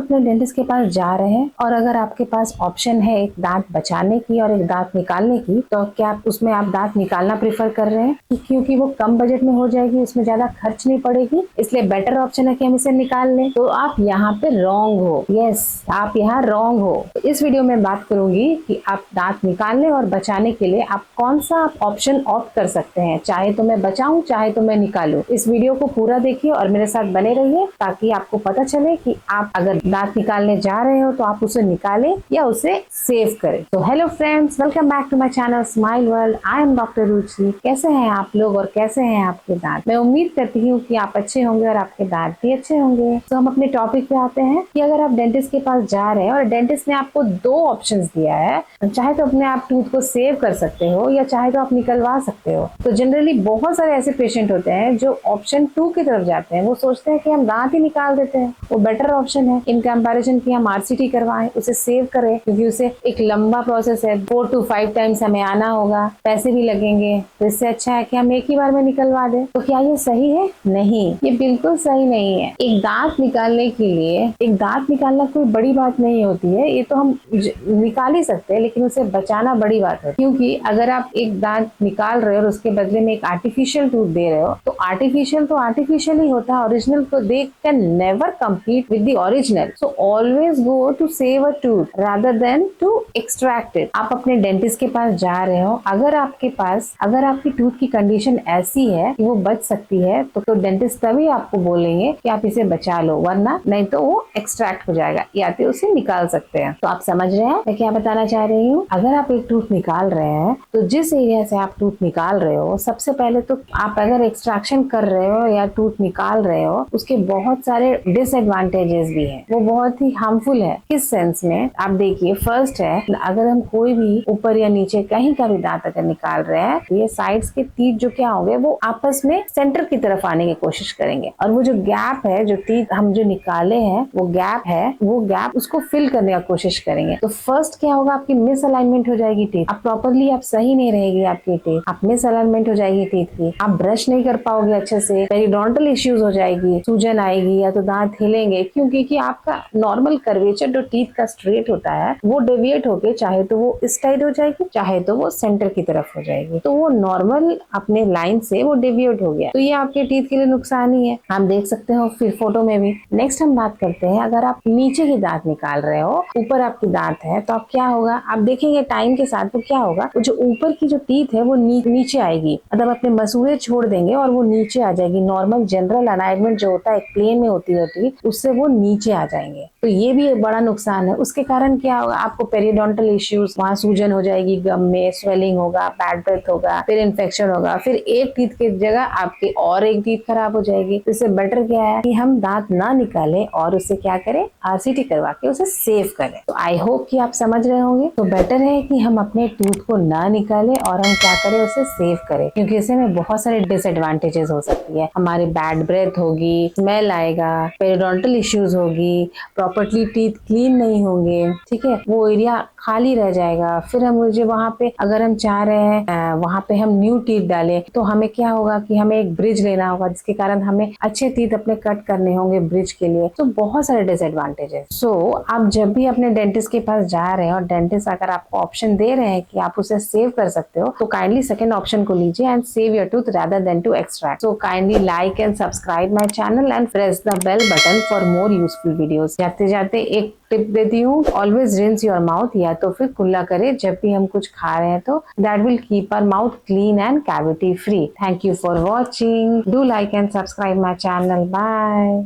अपने डेंटिस्ट के पास जा रहे हैं और अगर आपके पास ऑप्शन है एक दांत बचाने की और एक दांत निकालने की, तो क्या आप उसमें आप दांत निकालना प्रेफर कर रहे हैं क्योंकि वो कम बजट में हो जाएगी, उसमें ज्यादा खर्च नहीं पड़ेगी, इसलिए बेटर ऑप्शन है कि हम इसे निकाल लें? तो आप यहाँ पे रॉन्ग हो। यस, आप यहाँ रॉन्ग हो। तो इस वीडियो में बात करूंगी कि आप दांत निकालने और बचाने के लिए आप कौन सा ऑप्शन ऑप्ट कर सकते हैं। चाहे तो मैं बचाऊं, चाहे तो मैं निकालूं। इस वीडियो को पूरा देखिए और मेरे साथ बने रहिए ताकि आपको पता चले कि आप अगर दांत निकालने जा रहे हो तो आप उसे निकालें या उसे सेव करें। तो hello friends, welcome back to my channel smile world. I am doctor Ruchi. कैसे हैं आप लोग और कैसे हैं आपके दांत? मैं उम्मीद करती हूँ कि आप अच्छे होंगे और आपके दांत भी अच्छे होंगे। तो हम अपने टॉपिक पे आते हैं कि अगर आप डेंटिस्ट के पास जा रहे हैं और डेंटिस्ट ने आपको दो ऑप्शंस दिया है, चाहे तो अपने आप टूथ को सेव कर सकते हो या चाहे तो आप निकलवा सकते हो। तो जनरली बहुत सारे ऐसे पेशेंट होते हैं जो ऑप्शन 2 की तरफ जाते हैं। वो सोचते हैं कि हम दांत ही निकाल देते हैं, वो बेटर ऑप्शन है इन कंपैरिजन कि हम आरसीटी करवाएं, उसे सेव करें, क्योंकि उसे एक लंबा प्रोसेस है, 4 to 5 टाइम्स हमें आना होगा, पैसे भी लगेंगे। तो इससे अच्छा है कि हम एक ही बार में निकलवा दें। तो क्या ये सही है? नहीं, ये बिल्कुल सही नहीं है। एक दांत निकालने के लिए एक दांत निकालना कोई बड़ी बात नहीं होती है, ये तो हम निकाल ही सकते हैं, लेकिन उसे बचाना बड़ी बात है। क्योंकि अगर आप एक दांत निकाल रहे हो और उसके बदले में एक आर्टिफिशियल टूथ दे रहे हो, तो आर्टिफिशियल ही होता है। ओरिजिनल को they can never compete with the original. So always go to save a tooth rather than to extract it. आप अपने डेंटिस्ट के पास जा रहे हो, अगर आपकी टूथ की कंडीशन ऐसी है कि वो बच सकती है, तो डेंटिस्ट तभी आपको बोलेंगे कि आप इसे बचा लो, वरना नहीं तो वो एक्सट्रैक्ट हो जाएगा या तो उसे निकाल सकते हैं। तो आप समझ रहे हैं मैं क्या बताना चाह रही हूँ? अगर आप एक टूथ निकाल रहे हैं तो जिस एरिया से आप टूथ निकाल रहे हो, सबसे पहले तो आप अगर एक्सट्रैक्शन कर रहे हो या टूथ निकाल रहे हो, उसके बहुत सारे डिसएडवांटेजेस भी हैं। वो बहुत ही हार्मफुल है। किस सेंस में? आप देखिए, फर्स्ट है, अगर हम कोई भी ऊपर या नीचे कहीं का भी दांत अगर निकाल रहे हैं, तो ये साइड्स के टीथ जो क्या होंगे, वो आपस में सेंटर की तरफ आने की कोशिश करेंगे और वो जो गैप है, जो टीथ हम जो निकाले हैं, वो गैप उसको फिल करने की कोशिश करेंगे। तो फर्स्ट क्या होगा, आपकी मिस अलाइनमेंट हो जाएगी टीथ। आप प्रॉपरली आप सही नहीं रहेगी आपकी टीथ, आप मिस अलाइनमेंट हो जाएगी टीथ की, आप ब्रश नहीं कर पाओगे अच्छे से, पेरिडोंटल इश्यूज हो जाएगी, सूजन आएगी या तो दांत हिलेंगे, क्योंकि कि आपका नॉर्मल कर्वेचर जो टीथ का स्ट्रेट होता है वो डेविएट होके चाहे तो वो इस साइड हो जाएगी, चाहे तो वो सेंटर की तरफ हो जाएगी। तो वो नॉर्मल अपने लाइन से वो डेविएट हो गया, तो ये आपके टीथ के लिए नुकसान ही है। आप देख सकते हो फिर फोटो में भी। नेक्स्ट हम बात करते हैं, अगर आप नीचे की दांत निकाल रहे हो, ऊपर आपकी दांत है, तो आप क्या होगा, आप देखेंगे टाइम के साथ वो क्या होगा, वो जो ऊपर की जो टीथ है वो नीचे आएगी, मतलब अपने मसूड़े छोड़ देंगे और वो नीचे आ जाएगी। नॉर्मल जनरल अलाइनमेंट जो होता है प्लेन में होती है टीथ, उससे वो नीचे आ जाएंगे। तो ये भी एक बड़ा नुकसान है। उसके कारण क्या होगा, आपको पेरिडोंटल इश्यूज, वहाँ सूजन हो जाएगी, गम में स्वेलिंग होगा, बैड ब्रेथ होगा, फिर इन्फेक्शन होगा, फिर एक टीथ की जगह आपकी और एक टीथ खराब हो जाएगी। तो इससे बेटर क्या है कि हम दांत ना निकालें और उसे क्या करें, आरसीटी करवा के उसे सेव करें। तो आई होप कि आप समझ रहे होंगे। तो बेटर है कि हम अपने टूथ को ना निकालें और हम क्या करें, उसे सेव करें, क्योंकि इससे में बहुत सारे डिसएडवांटेजेस हो सकती है। हमारी बैड ब्रेथ होगी, स्मेल आएगा, पेरिडोंटल इश्यूज होगी, प्रॉपर्ली टीथ क्लीन नहीं होंगे, ठीक है, वो एरिया खाली रह जाएगा। फिर हम मुझे वहाँ पे अगर हम चाह रहे हैं वहाँ पे हम न्यू टीथ डालें, तो हमें क्या होगा कि हमें एक ब्रिज लेना होगा, जिसके कारण हमें अच्छे टीथ अपने कट करने होंगे ब्रिज के लिए। तो बहुत सारे डिसएडवांटेजेस। सो आप जब भी अपने डेंटिस्ट के पास जा रहे हैं और डेंटिस्ट अगर आपको ऑप्शन दे रहे हैं कि आप उसे सेव कर सकते हो, तो काइंडली सेकंड ऑप्शन को लीजिए and save your tooth rather than to extract. So kindly like and subscribe my channel and press the bell button for more useful videos. जाते जाते एक टिप देती हूँ, ऑलवेज रिंस योर माउथ, या तो फिर कुल्ला करे जब भी हम कुछ खा रहे हैं, तो that will keep our mouth clean and cavity free. Thank you for watching. Do like and subscribe my channel. Bye.